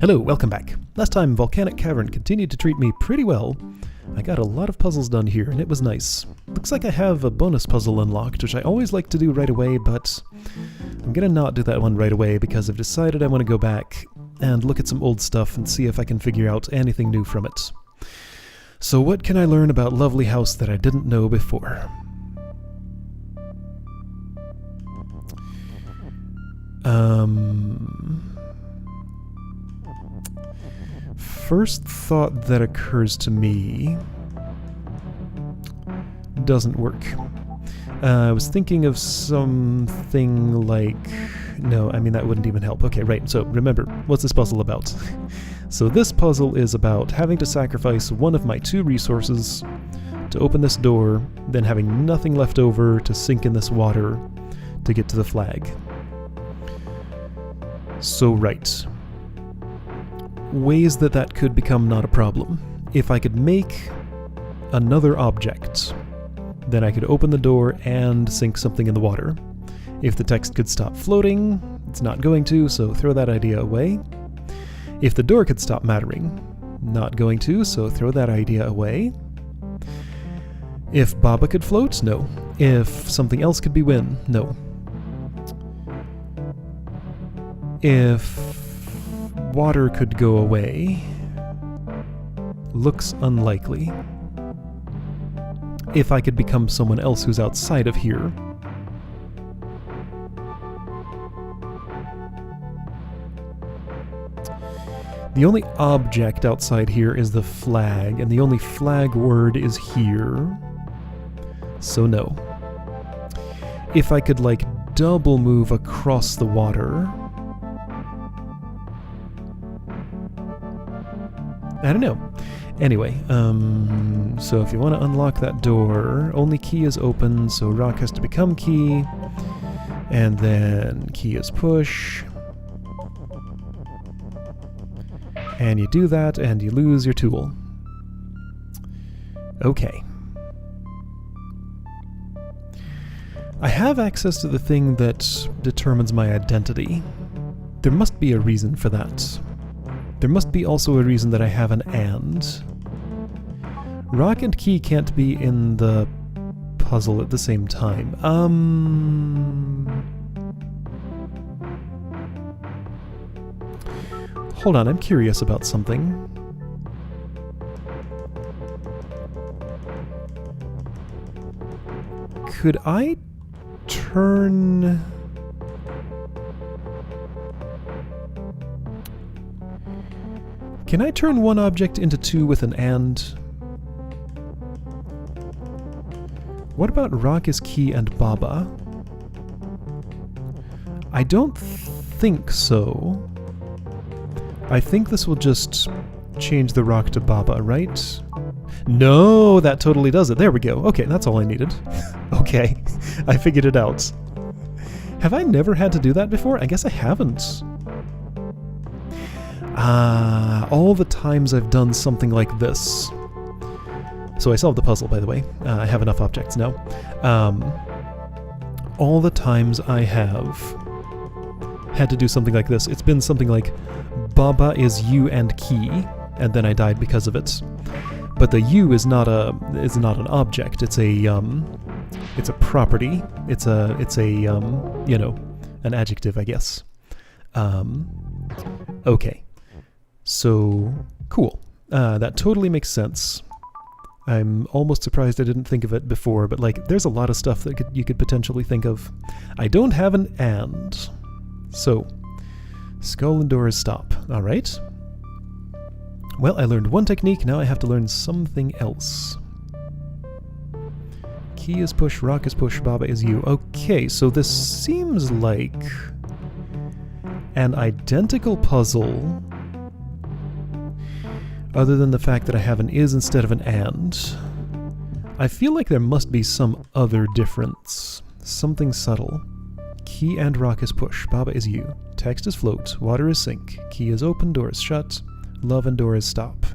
Hello, welcome back. Last time, Volcanic Cavern continued to treat me pretty well. I got a lot of puzzles done here, and it was nice. Looks like I have a bonus puzzle unlocked, which I always like to do right away, but I'm gonna not do that one right away because I've decided I want to go back and look at some old stuff and see if I can figure out anything new from it. So what can I learn about Lovely House that I didn't know before? First thought that occurs to me doesn't work. I was thinking of something like... No, I mean that wouldn't even help. Okay, right, so remember, what's this puzzle about? So this puzzle is about having to sacrifice one of my two resources to open this door, then having nothing left over to sink in this water to get to the flag. So right. Ways that could become not a problem. If I could make another object, then I could open the door and sink something in the water. If the text could stop floating, it's not going to, so throw that idea away. If the door could stop mattering, not going to, so throw that idea away. If Baba could float, no. If something else could be win, no. If water could go away, looks unlikely. If I could become someone else who's outside of here, the only object outside here is the flag, and the only flag word is here, so no. If I could, like, double move across the water, I don't know. Anyway, so if you want to unlock that door, only key is open, so rock has to become key, and then key is push. And you do that, and you lose your tool. Okay. I have access to the thing that determines my identity. There must be a reason for that. There must be also a reason that I have an and. Rock and key can't be in the puzzle at the same time. Hold on, I'm curious about something. Could I turn... Can I turn one object into two with an and? What about rock is key and Baba? I don't think so. I think this will just change the rock to Baba, right? No, that totally does it. There we go. Okay, that's all I needed. Okay, I figured it out. Have I never had to do that before? I guess I haven't. All the times I've done something like this. So I solved the puzzle, by the way. I have enough objects now. All the times I have had to do something like this, it's been something like Baba is U and key, and then I died because of it. But the U is not an object. It's a property. It's a you know, an adjective, I guess. Okay. So, cool. That totally makes sense. I'm almost surprised I didn't think of it before, but like, there's a lot of stuff that you could potentially think of. I don't have an and. So, skull and door is stop. Alright. Well, I learned one technique, now I have to learn something else. Key is push, rock is push, Baba is you. Okay, so this seems like an identical puzzle, other than the fact that I have an is instead of an and. I feel like there must be some other difference. Something subtle. Key and rock is push, Baba is you. Text is float, water is sink. Key is open, door is shut. Love and door is stop.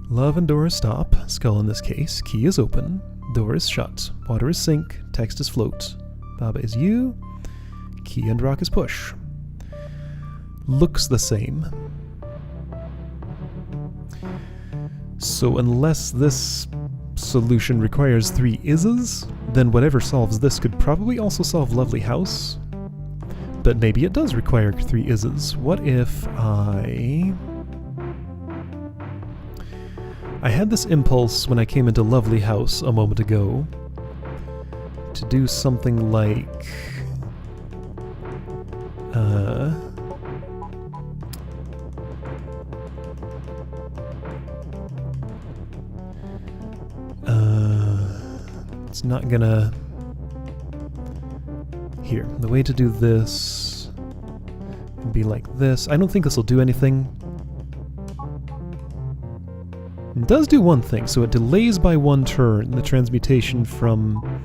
Love and door is stop, skull in this case. Key is open. Door is shut. Water is sink. Text is float. Baba is you. Key and rock is push. Looks the same. So unless this solution requires 3 is's, then whatever solves this could probably also solve Lovely House. But maybe it does require 3 is's. What if I had this impulse when I came into Lovely House a moment ago to do something like it's not gonna... Here, the way to do this would be like this. I don't think this will do anything. It does do one thing, so it delays by 1 turn the transmutation from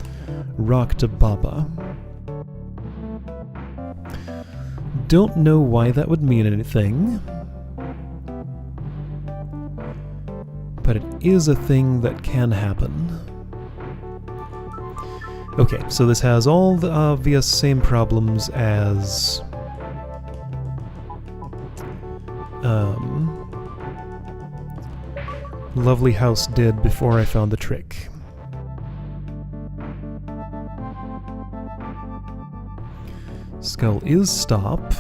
rock to Baba. Don't know why that would mean anything, but it is a thing that can happen. Okay, so this has all the obvious same problems as Lovely House did before I found the trick. Skull is stop.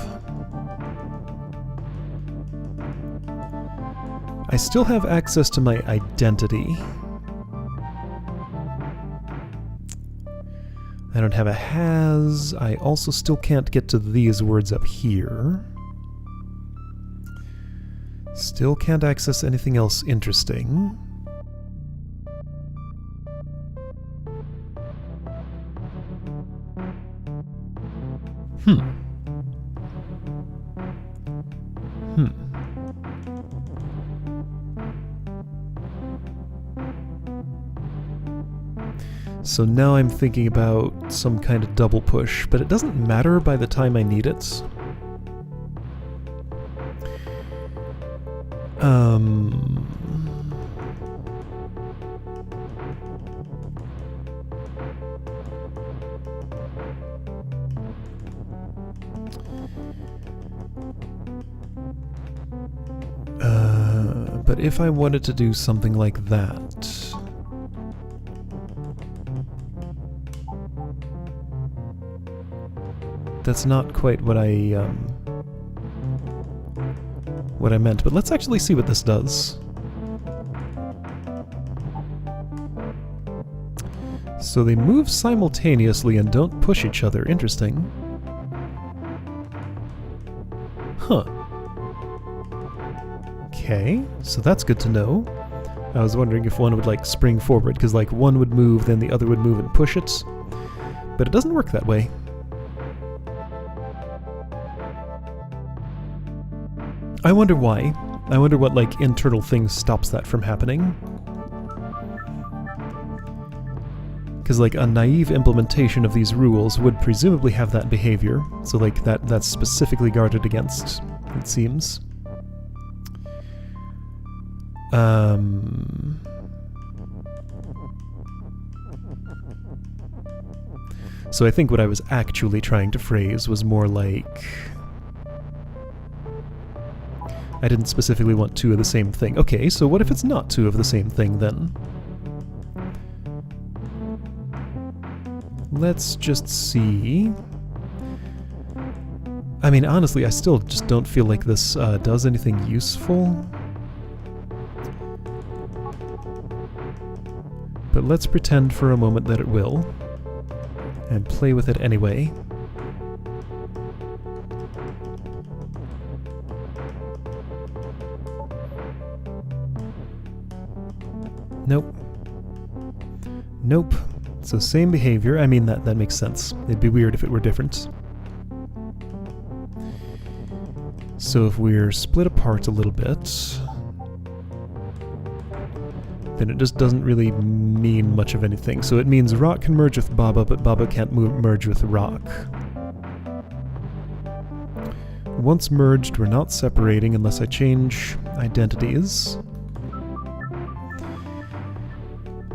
I still have access to my identity. I don't have a has. I also still can't get to these words up here. Still can't access anything else interesting. So now I'm thinking about some kind of double push, but it doesn't matter by the time I need it. But if I wanted to do something like that... That's not quite what I meant, but let's actually see what this does. So they move simultaneously and don't push each other. Interesting. Huh. Okay, so that's good to know. I was wondering if one would like spring forward, because like one would move, then the other would move and push it. But it doesn't work that way. I wonder why. I wonder what, like, internal thing stops that from happening. Because, like, a naive implementation of these rules would presumably have that behavior. So, like, that's specifically guarded against, it seems. So I think what I was actually trying to phrase was more like... I didn't specifically want 2 of the same thing. Okay, so what if it's not 2 of the same thing, then? Let's just see... I mean, honestly, I still just don't feel like this does anything useful. But let's pretend for a moment that it will. And play with it anyway. Nope. Nope. So same behavior. I mean, that makes sense. It'd be weird if it were different. So if we're split apart a little bit, then it just doesn't really mean much of anything. So it means rock can merge with Baba, but Baba can't merge with rock. Once merged, we're not separating unless I change identities.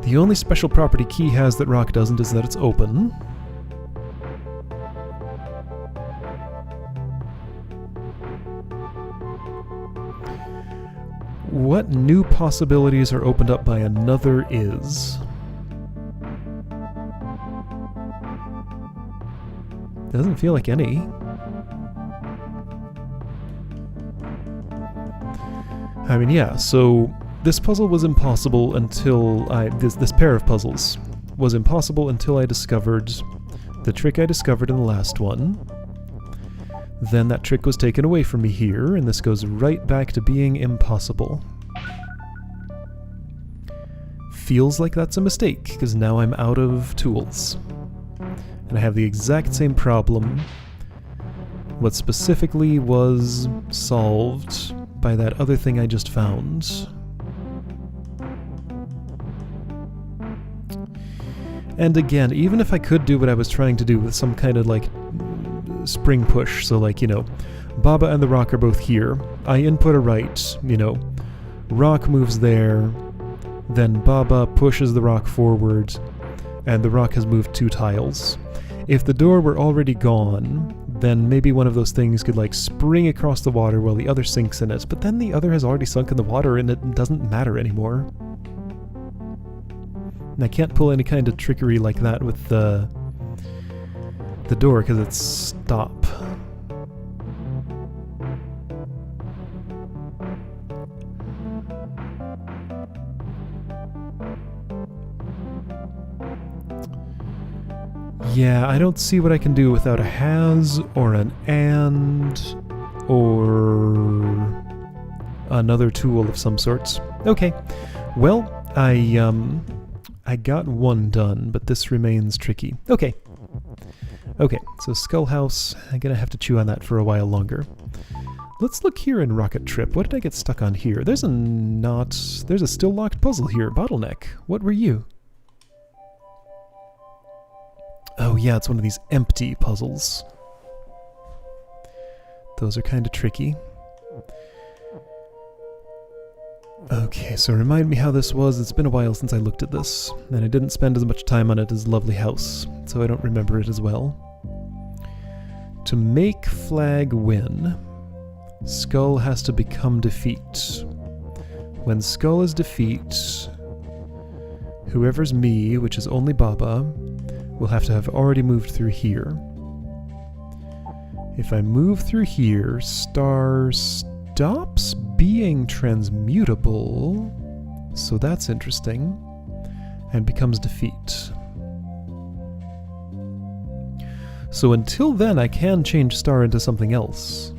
The only special property key has that rock doesn't is that it's open. What new possibilities are opened up by another is? Doesn't feel like any. I mean, yeah, so this puzzle was impossible until this pair of puzzles was impossible until I discovered the trick I discovered in the last one. Then that trick was taken away from me here, and this goes right back to being impossible. Feels like that's a mistake, because now I'm out of tools. And I have the exact same problem. What specifically was solved by that other thing I just found. And again, even if I could do what I was trying to do with some kind of like spring push, so like, you know, Baba and the rock are both here. I input a right, you know, rock moves there, then Baba pushes the rock forward, and the rock has moved 2 tiles. If the door were already gone, then maybe one of those things could like spring across the water while the other sinks in it, but then the other has already sunk in the water and it doesn't matter anymore. And I can't pull any kind of trickery like that with the door because it's stop. Yeah, I don't see what I can do without a has or an and or another tool of some sorts. Okay, well, I got one done, but this remains tricky. Okay. Okay, so Skull House, I'm gonna have to chew on that for a while longer. Let's look here in Rocket Trip. What did I get stuck on here? There's a still locked puzzle here. Bottleneck. What were you? Oh yeah, it's one of these empty puzzles. Those are kind of tricky. Okay, so remind me how this was. It's been a while since I looked at this, and I didn't spend as much time on it as Lovely House, so I don't remember it as well. To make flag win, Skull has to become defeat. When Skull is defeat, whoever's me, which is only Baba, will have to have already moved through here. If I move through here, Star stops being transmutable, so that's interesting, and becomes defeat. So until then, I can change Star into something else.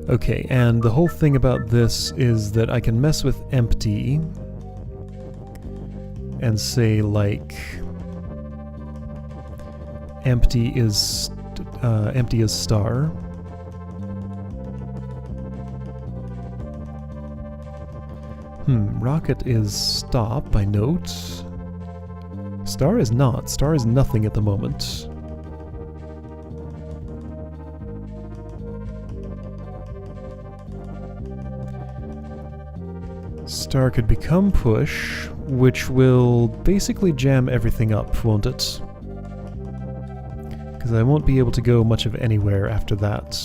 Okay, and the whole thing about this is that I can mess with empty and say, like, empty is Star. Rocket is stop, I note. Star is not. Star is nothing at the moment. Star could become push, which will basically jam everything up, won't it? Because I won't be able to go much of anywhere after that.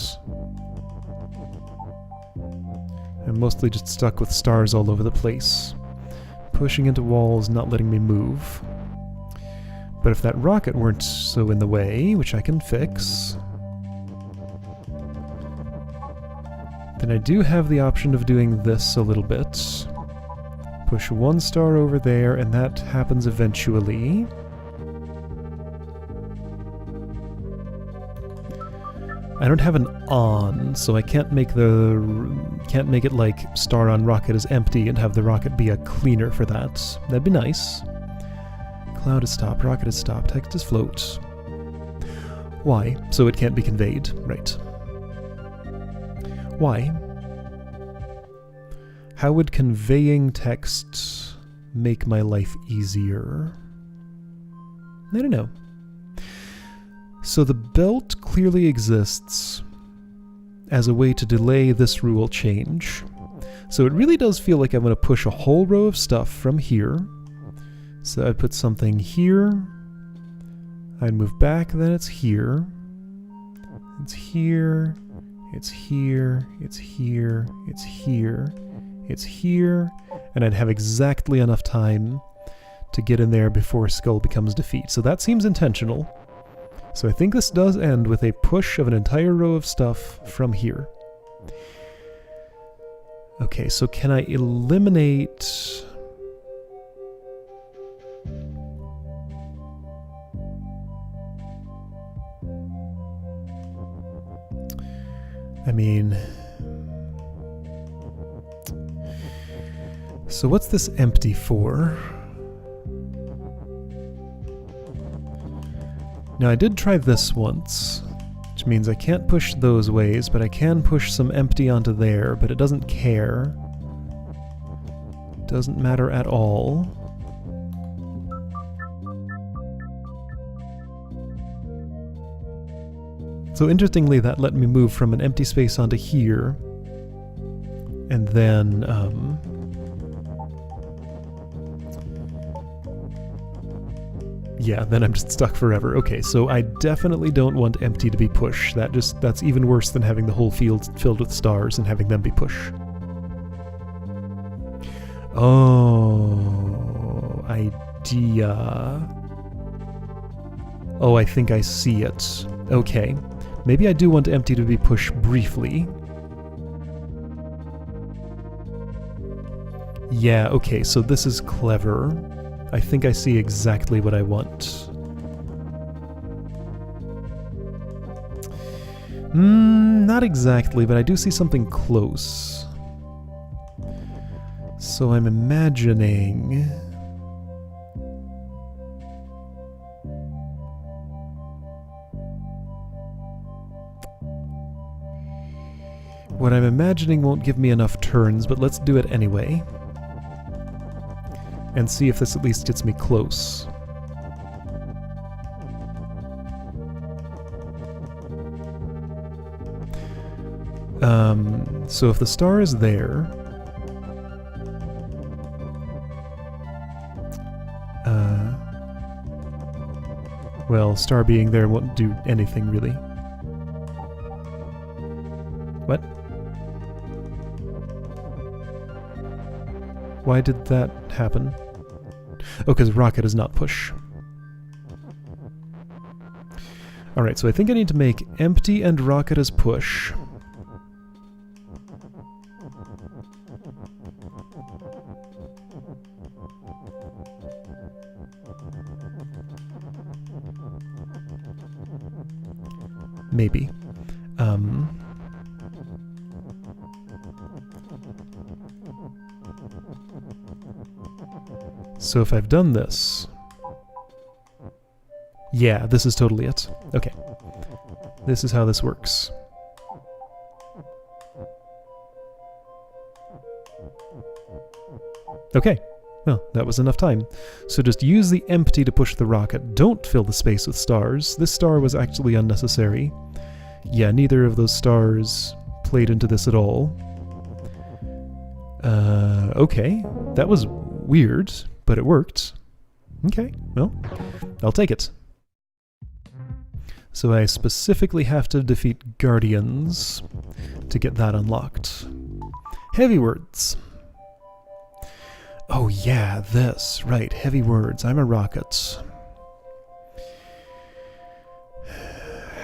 I'm mostly just stuck with stars all over the place. Pushing into walls, not letting me move. But if that rocket weren't so in the way, which I can fix, then I do have the option of doing this a little bit. Push 1 star over there, and that happens eventually. I don't have an on, so I can't make it like star on rocket is empty and have the rocket be a cleaner for that. That'd be nice. Cloud is stop, rocket is stop, text is float. Why? So it can't be conveyed, right? Why? How would conveying text make my life easier? I don't know. So the belt clearly exists, as a way to delay this rule change. So it really does feel like I'm going to push a whole row of stuff from here. So I'd put something here. I'd move back, then it's here. It's here. It's here. It's here. It's here. It's here. And I'd have exactly enough time to get in there before Skull becomes defeat. So that seems intentional. So I think this does end with a push of an entire row of stuff from here. Okay, so can I eliminate... I mean... So what's this empty for? Now I did try this once, which means I can't push those ways, but I can push some empty onto there, but it doesn't care. Doesn't matter at all. So interestingly, that let me move from an empty space onto here, and then, yeah, then I'm just stuck forever. Okay, so I definitely don't want empty to be push. That's even worse than having the whole field filled with stars and having them be push. Oh, idea. Oh, I think I see it. Okay. Maybe I do want empty to be push briefly. Yeah, okay, so this is clever. I think I see exactly what I want. Not exactly, but I do see something close. So I'm imagining... What I'm imagining won't give me enough turns, but let's do it anyway. And see if this at least gets me close. So if the star is there... well, star being there won't do anything, really. What? Why did that happen? Oh, because rocket is not push. Alright, so I think I need to make empty and rocket as push. Maybe. So if I've done this... Yeah, this is totally it. Okay. This is how this works. Okay. Well, that was enough time. So just use the empty to push the rocket. Don't fill the space with stars. This star was actually unnecessary. Yeah, neither of those stars played into this at all. Okay. That was weird, but it worked. Okay, well, I'll take it. So I specifically have to defeat Guardians to get that unlocked. Heavy words. Oh yeah, this. Right, heavy words. I'm a rocket.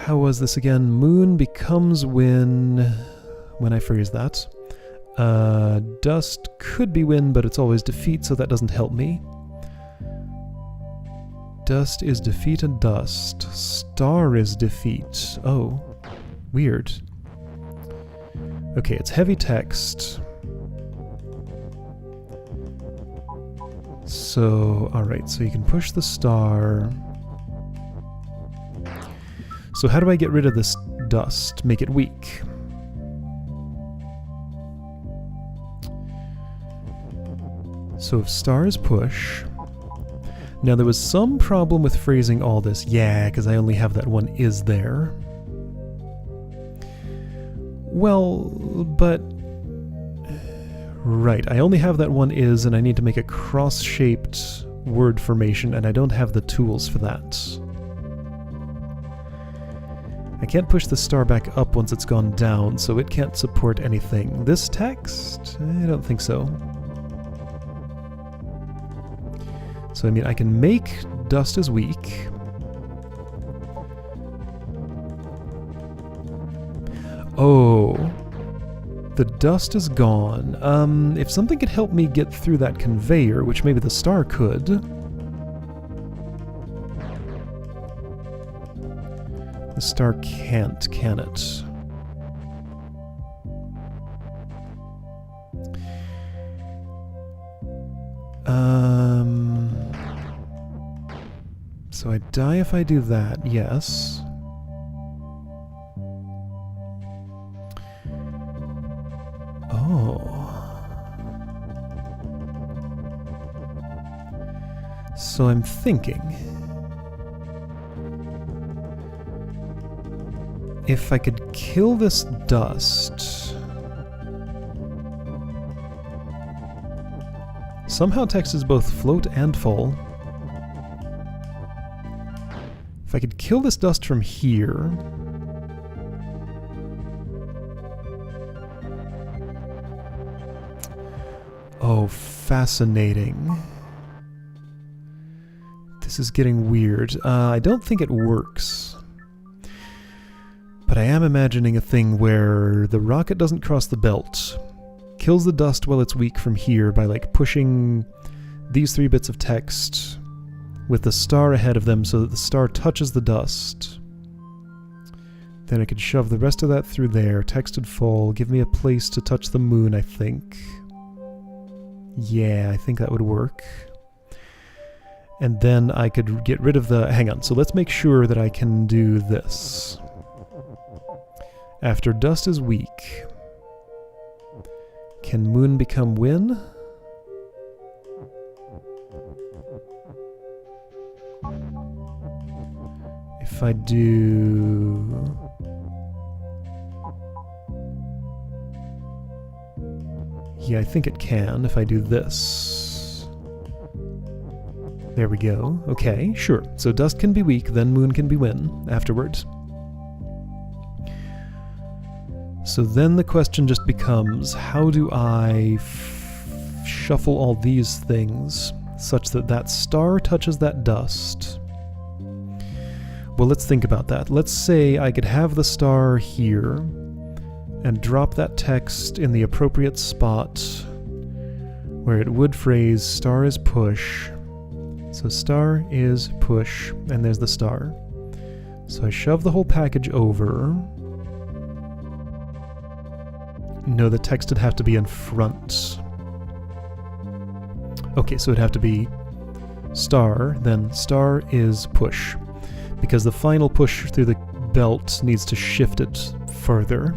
How was this again? Moon becomes when I phrase that. Dust could be win, but it's always defeat, so that doesn't help me. Dust is defeat and dust. Star is defeat. Oh, weird. Okay, it's heavy text. So, alright, so you can push the star. So how do I get rid of this dust? Make it weak. So if stars push... Now there was some problem with phrasing all this. Yeah, because I only have that one is there. Well, but... Right, I only have that one is, and I need to make a cross-shaped word formation, and I don't have the tools for that. I can't push the star back up once it's gone down, so it can't support anything. This text? I don't think so. So, I mean, I can make dust is weak. Oh, the dust is gone. If something could help me get through that conveyor, which maybe the star could. The star can't, can it? So I die if I do that, yes. So I'm thinking, if I could kill this dust, somehow text is both float and fall. If I could kill this dust from here, oh, fascinating. This is getting weird. I don't think it works. But I am imagining a thing where the rocket doesn't cross the belt, kills the dust while it's weak from here by like pushing these 3 bits of text with the star ahead of them so that the star touches the dust. Then I could shove the rest of that through there. Text would fall, give me a place to touch the moon, I think. Yeah, I think that would work. And then I could get rid of the... Hang on, so let's make sure that I can do this. After dust is weak, can moon become win? If I do... Yeah, I think it can if I do this. There we go. Okay, sure. So dust can be weak, then moon can be win afterwards. So then the question just becomes, how do I shuffle all these things such that that star touches that dust? Well, let's think about that. Let's say I could have the star here and drop that text in the appropriate spot where it would phrase star is push. So star is push, and there's the star. So I shove the whole package over. No, the text would have to be in front. Okay, so it'd have to be star, then star is push. Because the final push through the belt needs to shift it further.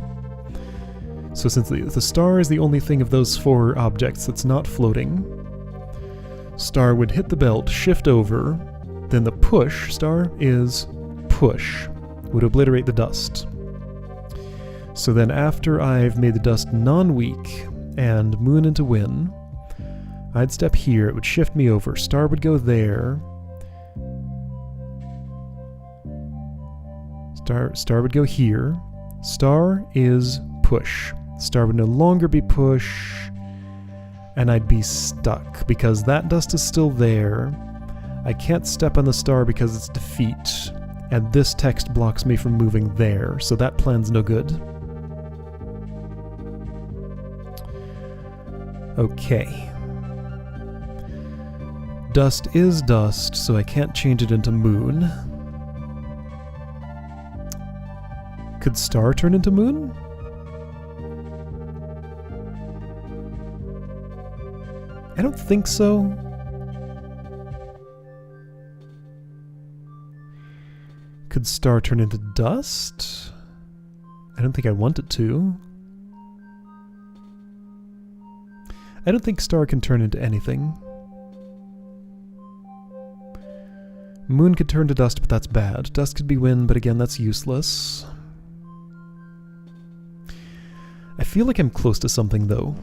So since the star is the only thing of those 4 objects that's not floating, star would hit the belt, shift over, then the push, star is push, would obliterate the dust. So then after I've made the dust non-weak and moon into win, I'd step here, it would shift me over, star would go there, star would go here, star is push. Star would no longer be push, and I'd be stuck, because that dust is still there. I can't step on the star because it's defeat, and this text blocks me from moving there, so that plan's no good. Okay. Dust is dust, so I can't change it into moon. Could star turn into moon? I don't think so. Could star turn into dust? I don't think I want it to. I don't think star can turn into anything. Moon could turn to dust, but that's bad. Dust could be wind, but again, that's useless. I feel like I'm close to something, though.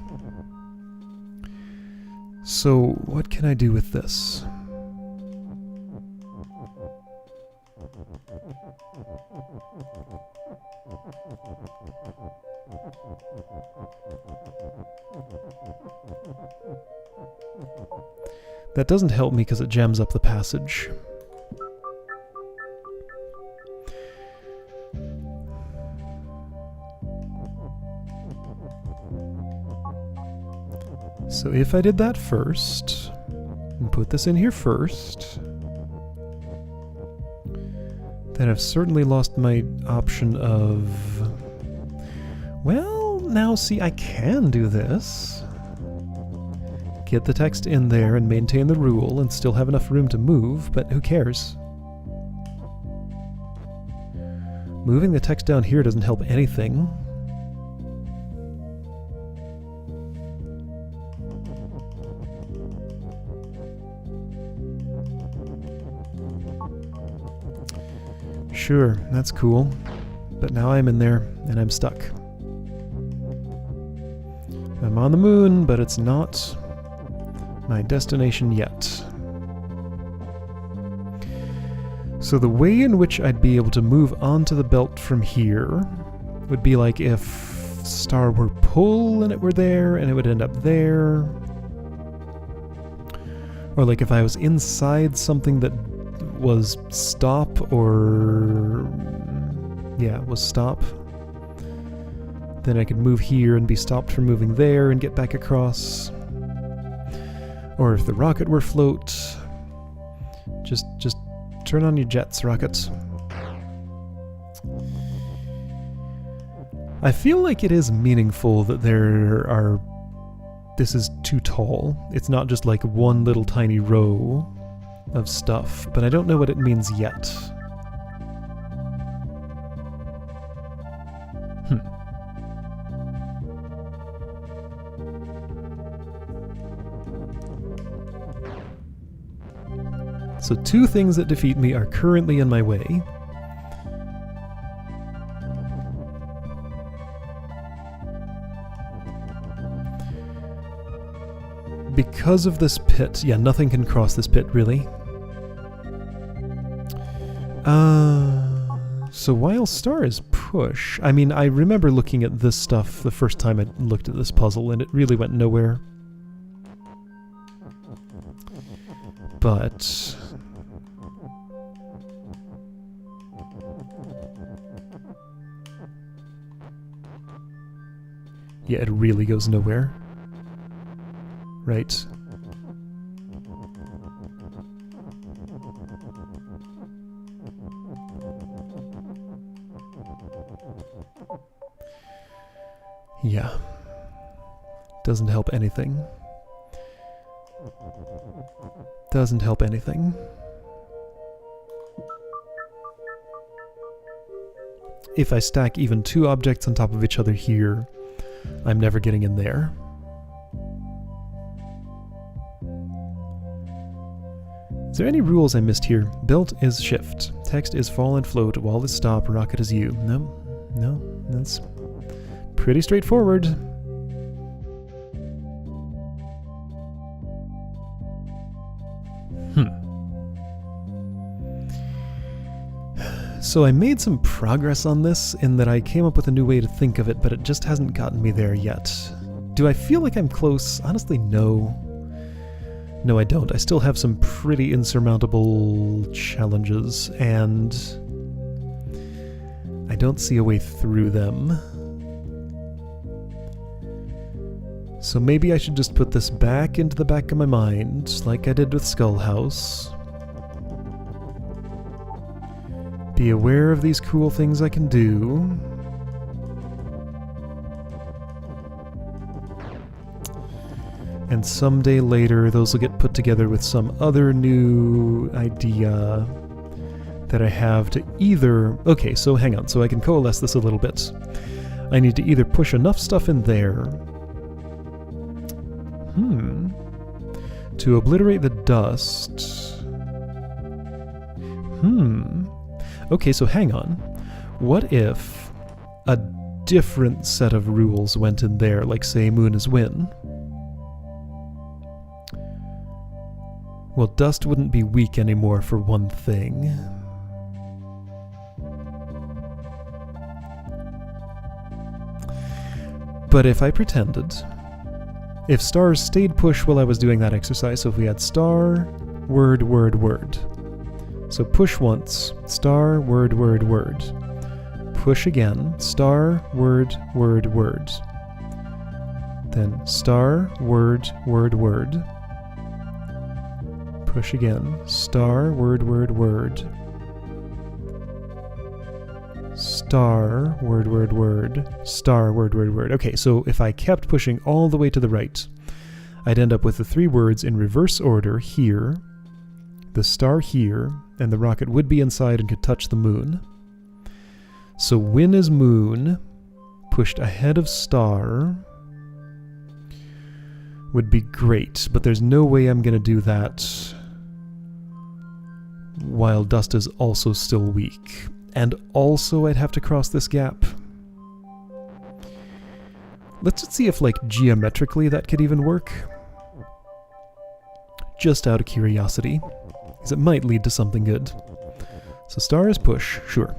So, what can I do with this? That doesn't help me because it jams up the passage. So if I did that first, and put this in here first, then I've certainly lost my option of... Well, now see, I can do this. Get the text in there and maintain the rule and still have enough room to move, but who cares? Moving the text down here doesn't help anything. Sure, that's cool. But now I'm in there, and I'm stuck. I'm on the moon, but it's not my destination yet. So the way in which I'd be able to move onto the belt from here would be like if star were pull and it were there, and it would end up there. Or like if I was inside something that was stop or... yeah, was stop. Then I could move here and be stopped from moving there and get back across. Or if the rocket were float, just turn on your jets, rockets. I feel like it is meaningful that there are... this is too tall. It's not just like one little tiny row of stuff, but I don't know what it means yet. So two things that defeat me are currently in my way. Because of this pit. Yeah, nothing can cross this pit, really. So while star is push, I mean, I remember looking at this stuff the first time I looked at this puzzle, and it really went nowhere. But... yeah, it really goes nowhere. Right. Yeah. Doesn't help anything. Doesn't help anything. If I stack even two objects on top of each other here, I'm never getting in there. Is there any rules I missed here? Belt is shift. Text is fall and float. Wall is stop. Rocket is U. No, that's pretty straightforward. So I made some progress on this in that I came up with a new way to think of it, but it just hasn't gotten me there yet. Do I feel like I'm close? Honestly, no. No, I don't. I still have some pretty insurmountable challenges, and I don't see a way through them. So maybe I should just put this back into the back of my mind, like I did with Skull House. Be aware of these cool things I can do. And someday later, those will get put together with some other new idea that I have to either... Okay, so hang on, so I can coalesce this a little bit. I need to either push enough stuff in there to obliterate the dust. Okay, so hang on. What if a different set of rules went in there, like say moon is win. Well, dust wouldn't be weak anymore for one thing. But if I pretended, if stars stayed push while I was doing that exercise, so if we had star, word, word, word. So push once, star, word, word, word. Push again, star, word, word, word. Then star, word, word, word. Push again, star, word, word, word. Star, word, word, word. Star, word, word, word. Okay, so if I kept pushing all the way to the right, I'd end up with the 3 words in reverse order here, the star here, and the rocket would be inside and could touch the moon. So win is moon, pushed ahead of star, would be great, but there's no way I'm going to do that while dust is also still weak. And also I'd have to cross this gap. Let's just see if, like, geometrically that could even work. Just out of curiosity, because it might lead to something good. So star is push, sure.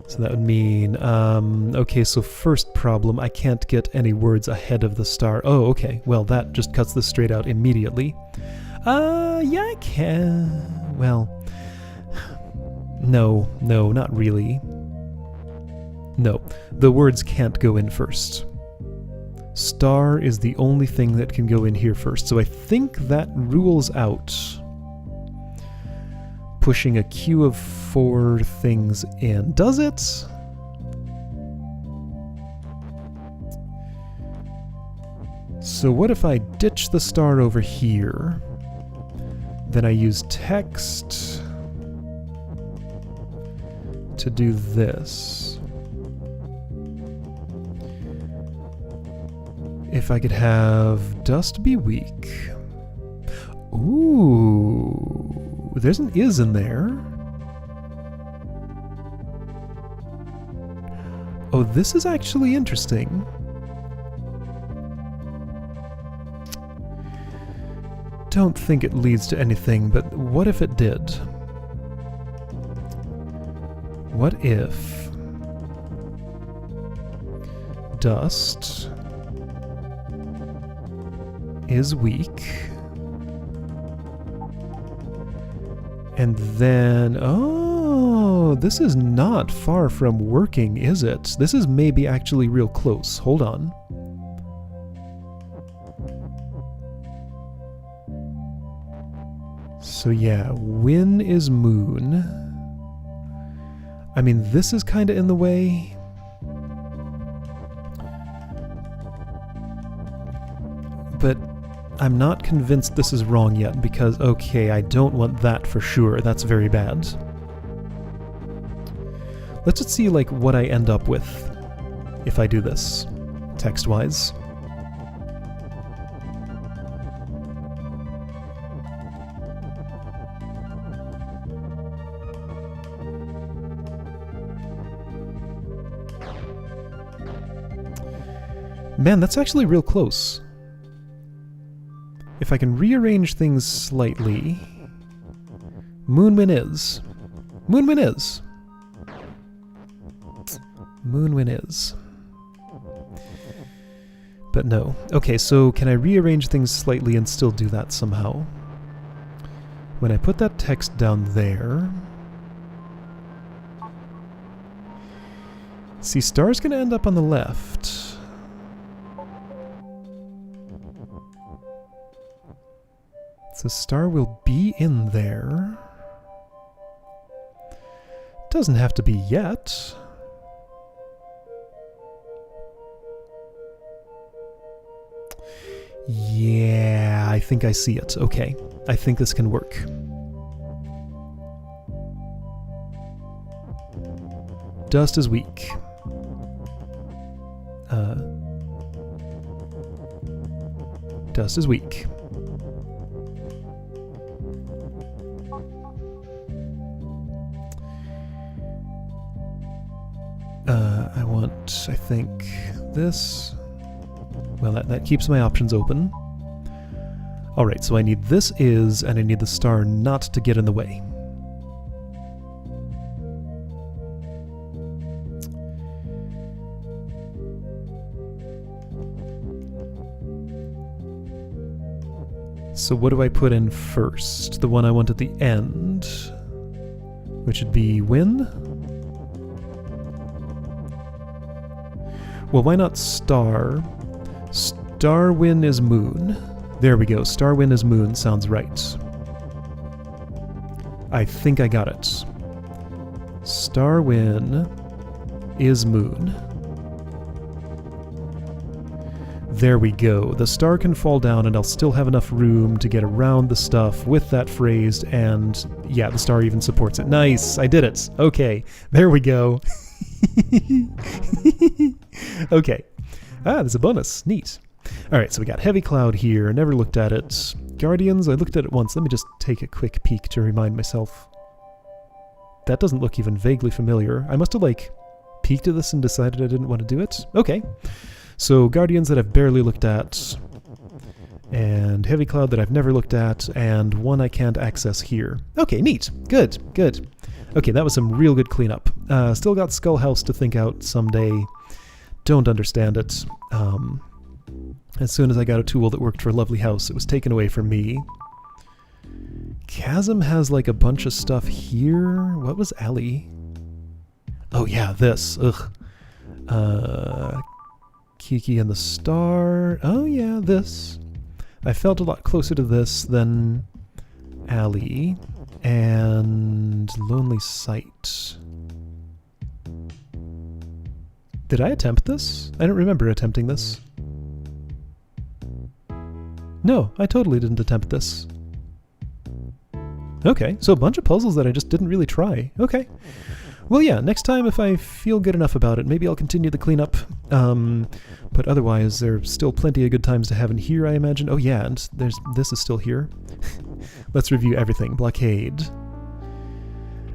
So that would mean, okay, so first problem, I can't get any words ahead of the star. Oh, okay, well that just cuts this straight out immediately. Yeah, I can. Well, no, not really. No, the words can't go in first. Star is the only thing that can go in here first, so I think that rules out pushing a queue of 4 things in. Does it? So what if I ditch the star over here, then I use text to do this? If I could have dust be weak. Ooh, there's an is in there. Oh, this is actually interesting. Don't think it leads to anything, but what if it did? What if dust is weak, and then, oh, this is not far from working, is it? This is maybe actually real close. Hold on. So yeah, win is moon. I mean, this is kind of in the way. But I'm not convinced this is wrong yet, because, okay, I don't want that for sure. That's very bad. Let's just see, like, what I end up with if I do this, text-wise. Man, that's actually real close. If I can rearrange things slightly... Moonwin is. Moonwin is. Moonwin is. But no. Okay, so can I rearrange things slightly and still do that somehow? When I put that text down there... See, star's gonna end up on the left. So star will be in there. Doesn't have to be yet. Yeah, I think I see it. Okay, I think this can work. Dust is weak. Dust is weak. Alright, I think this... Well, that keeps my options open. Alright, so I need this is, and I need the star not to get in the way. So what do I put in first? The one I want at the end, which would be win? Well, why not star? Star win is moon. There we go, star win is moon sounds right. I think I got it. Star win is moon. There we go. The star can fall down and I'll still have enough room to get around the stuff with that phrased, and yeah, the star even supports it. Nice! I did it! Okay, there we go. Okay. Ah, there's a bonus. Neat. Alright, so we got Heavy Cloud here. Never looked at it. Guardians, I looked at it once. Let me just take a quick peek to remind myself. That doesn't look even vaguely familiar. I must have, like, peeked at this and decided I didn't want to do it. Okay. So, Guardians that I've barely looked at, and Heavy Cloud that I've never looked at, and one I can't access here. Okay, neat. Good, good. Okay, that was some real good cleanup. Still got Skull House to think out someday. Don't understand it. As soon as I got a tool that worked for Lovely House, it was taken away from me. Chasm has like a bunch of stuff here. What was Alley? Oh yeah, this. Ugh. Kiki and the Star. Oh yeah, this. I felt a lot closer to this than Alley and Lonely Sight. Did I attempt this? I don't remember attempting this. No, I totally didn't attempt this. Okay, so a bunch of puzzles that I just didn't really try. Okay. Well, yeah, next time if I feel good enough about it, maybe I'll continue the cleanup. But otherwise, there's still plenty of good times to have in here, I imagine. Oh yeah, and this is still here. Let's review everything. Blockade.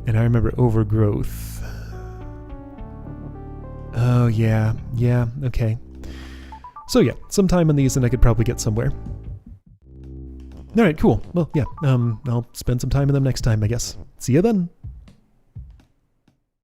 And I remember Overgrowth. Oh yeah, okay. So yeah, some time on these and I could probably get somewhere. Alright, cool. Well, yeah, I'll spend some time in them next time, I guess. See ya then!